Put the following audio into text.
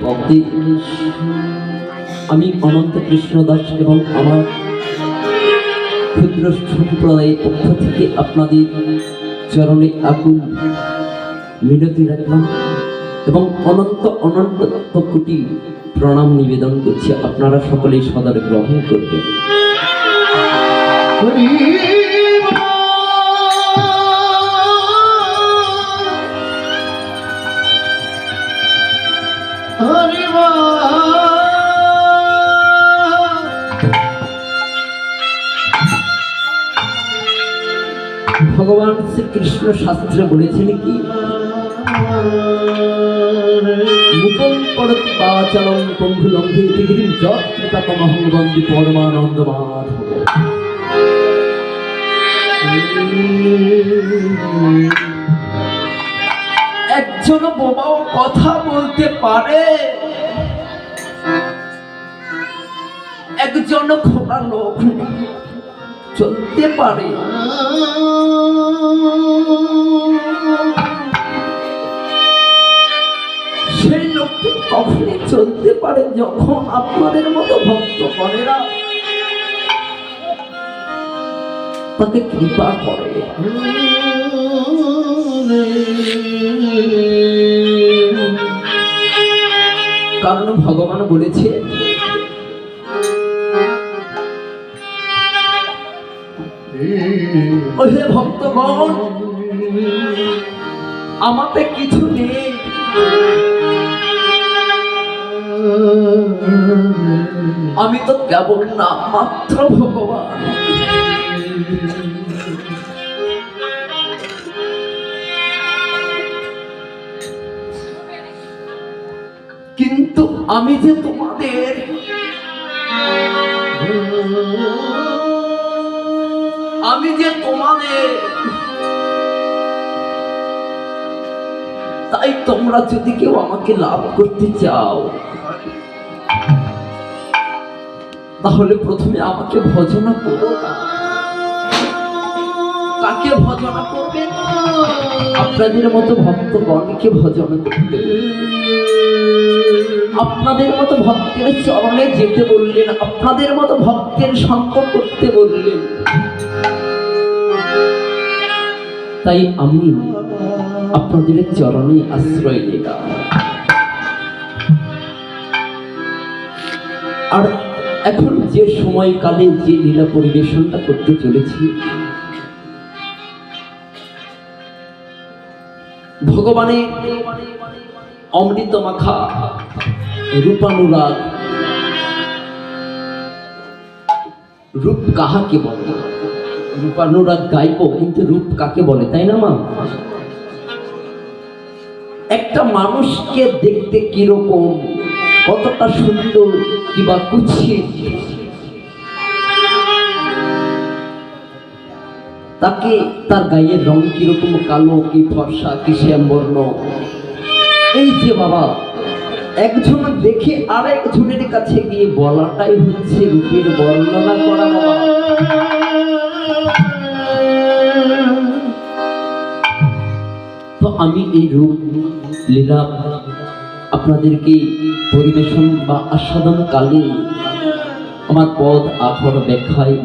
ভক্তি আমি অনন্ত কৃষ্ণ দাস এবং আমার ক্ষুদ্র সম্প্রদায়ের পক্ষ থেকে আপনাদের চরণে আকুল মিনতি রাখলাম এবং অনন্ত অনন্ত কোটি প্রণাম নিবেদন করছি। আপনারা সকলেই সদরে গ্রহণ করবেন। ভগবান শ্রীকৃষ্ণ শাস্ত্রে বলেছেন কি, মুকং করতি বাচালং পঙ্গুলঙ্ঘে তিগিরিং যৎ কৃপাতমহং বন্দে পরমানন্দ মাধব। একজন বোবাও কথা বলতে পারে, একজন খোলা লোক চলতে পারে। সেই লোকটি কখনই চলতে পারে যখন আপনাদের মতো ভক্তগণেরা তাকে কৃপা করে। কারণ ভগবান বলেছে, হে ভক্তগণ, আমাতে কিছু নেই, আমি তো কেবল না মাত্র ভগবান। কিন্তু আমি যে তোমাদের তাই তোমরা যদি কেউ আমাকে লাভ করতে চাও তাহলে প্রথমে আমাকে ভজনা করো না। কাকে ভজনা করবে? আপনাদের মতো ভক্তগণকে ভজনা করতে, আপনাদের মতো ভক্তের চরণে যেতে বললেন, আপনাদের মতো ভক্তের সঙ্গ করতে বললেন। তাই আমি আপনাদের চরণে আশ্রয় নিলাম। আর এখন যে সময়কালে যে লীলা পরিবেশনটা করতে চলেছি, ভগবানের অমৃত মাখা রূপানুরাগ। রূপ কাহাকে বলে? রূপানুরাগ গাইব, কিন্তু রূপ কাকে বলে, তাই না মা? একটা মানুষকে দেখতে কিরকম, কতটা সুন্দর কিবা কুৎসিত, তাকে তার গায়ের রং কিরকম, কালো কি ফর্সা কি শ্যামবর্ণ, এই যে বাবা একজন দেখে আর একজনের কাছে গিয়ে বলাটাই হচ্ছে রূপের বর্ণনা করা। বাবা তো আমি এই রূপ লীলা আপনাদেরকে পরিবেশন বা আস্বাদন কালে আমার পদ আভর দেখাই।